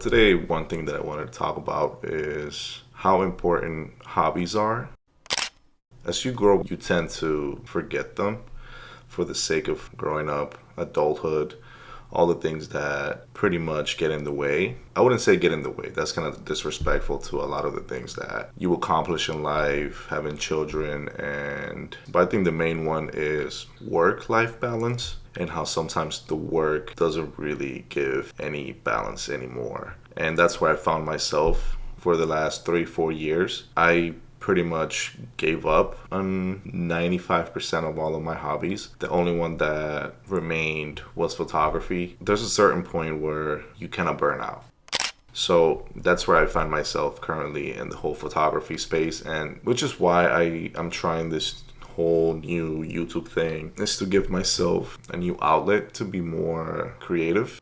Today, one thing that I wanted to talk about is how important hobbies are. As you grow, you tend to forget them for the sake of growing up, adulthood, all the things that pretty much get in the way. I wouldn't say get in the way, that's kind of disrespectful to a lot of the things that you accomplish in life, having children, but I think the main one is work-life balance and how sometimes the work doesn't really give any balance anymore. And that's where I found myself for the last 3-4 years. I pretty much gave up on 95% of all of my hobbies. The only one that remained was photography. There's a certain point where you kind of burn out. So that's where I find myself currently in the whole photography space, and which is why I'm trying this whole new YouTube thing, is to give myself a new outlet to be more creative.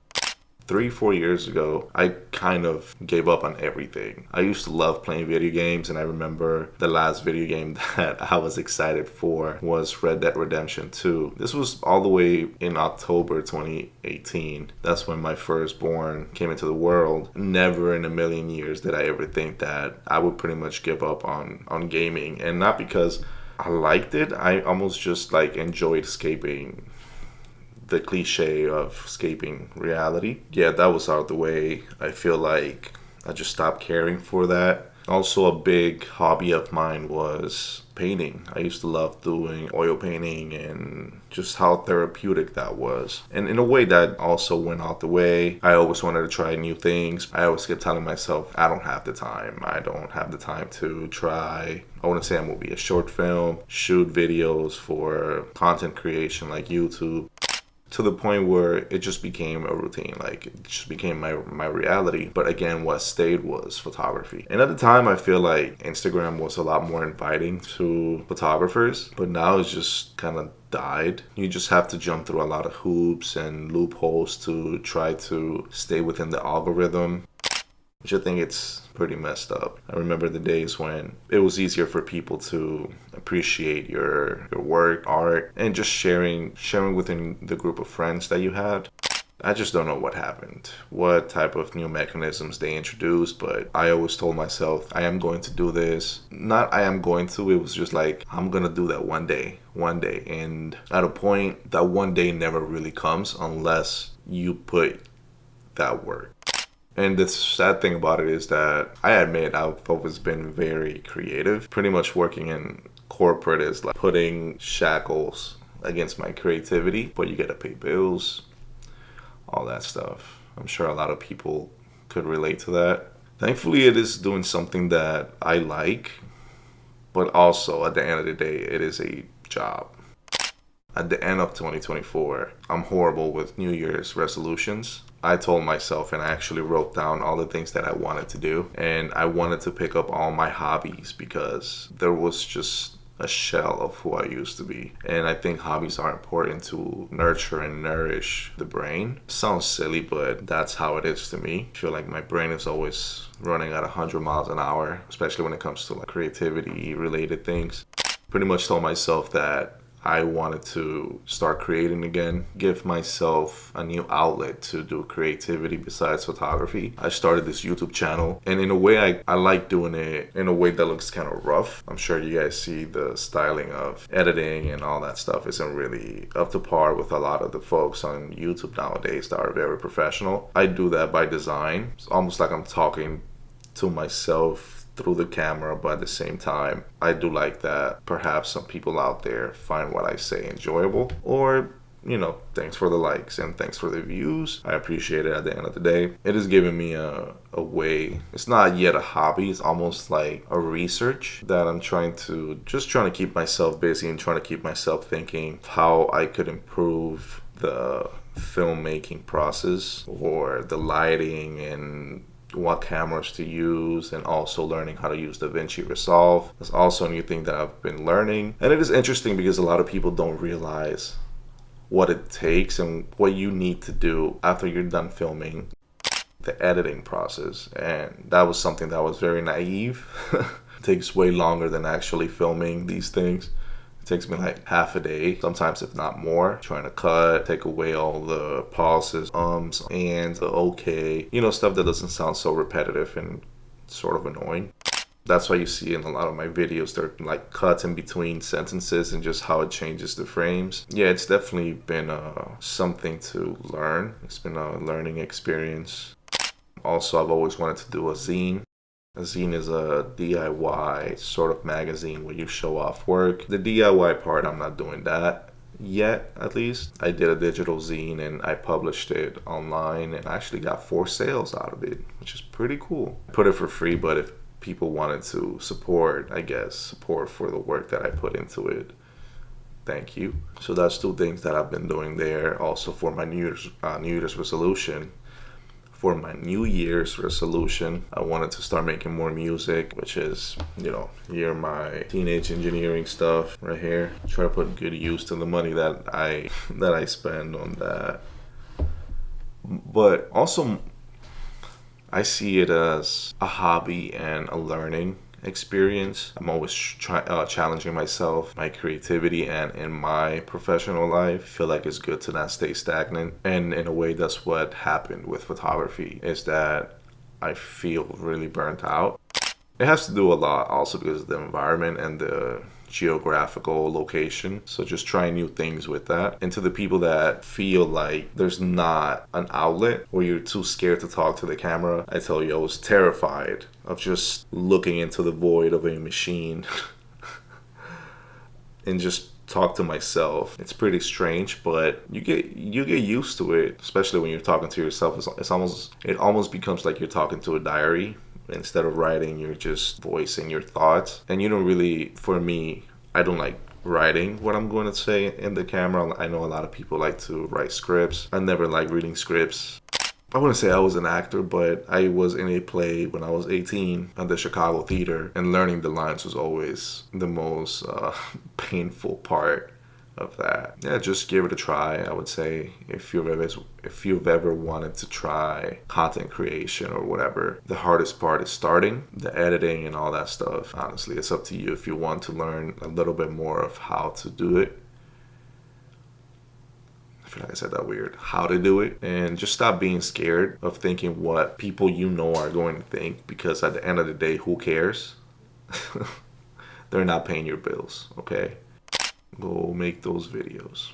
3-4 years ago, I kind of gave up on everything. I used to love playing video games, and I remember the last video game that I was excited for was Red Dead Redemption 2. This was all the way in October 2018. That's when my firstborn came into the world. Never in a million years did I ever think that I would pretty much give up on gaming, and not because I liked it. I almost just enjoyed escaping the cliche of escaping reality. Yeah, that was out of the way. I feel like I just stopped caring for that. Also, a big hobby of mine was painting. I used to love doing oil painting and just how therapeutic that was. And in a way, that also went out the way. I always wanted to try new things. I always kept telling myself, I don't have the time. I don't have the time to try, I want to say a movie, a short film, shoot videos for content creation like YouTube, to the point where it just became a routine. It just became my reality. But again, what stayed was photography. And at the time, I feel like Instagram was a lot more inviting to photographers, but now it's just kind of died. You just have to jump through a lot of hoops and loopholes to try to stay within the algorithm, which I think it's pretty messed up. I remember the days when it was easier for people to appreciate your work, art, and just sharing within the group of friends that you had. I just don't know what happened, what type of new mechanisms they introduced, but I always told myself, I am going to do this. Not I am going to, it was just I'm going to do that one day. And at a point, that one day never really comes unless you put that work. And the sad thing about it is that I admit I've always been very creative. Pretty much working in corporate is like putting shackles against my creativity, but you gotta pay bills, all that stuff. I'm sure a lot of people could relate to that. Thankfully, it is doing something that I like, but also at the end of the day, it is a job. At the end of 2024, I'm horrible with New Year's resolutions. I told myself, and I actually wrote down all the things that I wanted to do, and I wanted to pick up all my hobbies because there was just a shell of who I used to be. And I think hobbies are important to nurture and nourish the brain. Sounds silly, but that's how it is to me. I feel like my brain is always running at 100 miles an hour, especially when it comes to creativity related things. Pretty much told myself that I wanted to start creating again, give myself a new outlet to do creativity besides photography. I started this YouTube channel, and in a way I like doing it in a way that looks kind of rough. I'm sure you guys see the styling of editing and all that stuff isn't really up to par with a lot of the folks on YouTube nowadays that are very professional. I do that by design. It's almost like I'm talking to myself through the camera, but at the same time, I do like that perhaps some people out there find what I say enjoyable, or thanks for the likes and thanks for the views. I appreciate it at the end of the day. It has given me a way. It's not yet a hobby. It's almost like a research that I'm trying to keep myself busy and trying to keep myself thinking how I could improve the filmmaking process or the lighting and what cameras to use, and also learning how to use DaVinci Resolve. That's also a new thing that I've been learning. And it is interesting because a lot of people don't realize what it takes and what you need to do after you're done filming, the editing process. And that was something that was very naive. It takes way longer than actually filming these things. Takes me like half a day, sometimes if not more, trying to cut, take away all the pauses, and the okay, stuff that doesn't sound so repetitive and sort of annoying. That's why you see in a lot of my videos, there are like cuts in between sentences and just how it changes the frames. Yeah, it's definitely been something to learn. It's been a learning experience. Also, I've always wanted to do a zine. A zine is a DIY sort of magazine where you show off work. The DIY part, I'm not doing that yet, at least. I did a digital zine and I published it online and I actually got 4 sales out of it, which is pretty cool. I put it for free, but if people wanted to support for the work that I put into it, thank you. So that's 2 things that I've been doing there. Also for my New Year's resolution. For my New Year's resolution, I wanted to start making more music, which is, hear my teenage engineering stuff right here. Try to put good use to the money that I spend on that. But also, I see it as a hobby and a learning experience. I'm always challenging myself, my creativity, and in my professional life, I feel like it's good to not stay stagnant. And in a way, that's what happened with photography, is that I feel really burnt out. It has to do a lot also because of the environment and the geographical location. So just trying new things with that. And to the people that feel like there's not an outlet or you're too scared to talk to the camera, I tell you, I was terrified of just looking into the void of a machine and just talk to myself. It's pretty strange, but you get used to it, especially when you're talking to yourself. It almost becomes like you're talking to a diary. Instead of writing, you're just voicing your thoughts. And you don't really, for me, I don't like writing what I'm going to say in the camera. I know a lot of people like to write scripts. I never liked reading scripts. I wouldn't say I was an actor, but I was in a play when I was 18 at the Chicago Theater, and learning the lines was always the most painful part of that. Yeah, just give it a try. I would say if you've ever wanted to try content creation or whatever, the hardest part is starting, the editing and all that stuff. Honestly, it's up to you if you want to learn a little bit more of how to do it. I feel like I said that weird. How to do it. And just stop being scared of thinking what people are going to think, because at the end of the day, who cares? They're not paying your bills, okay? Go make those videos.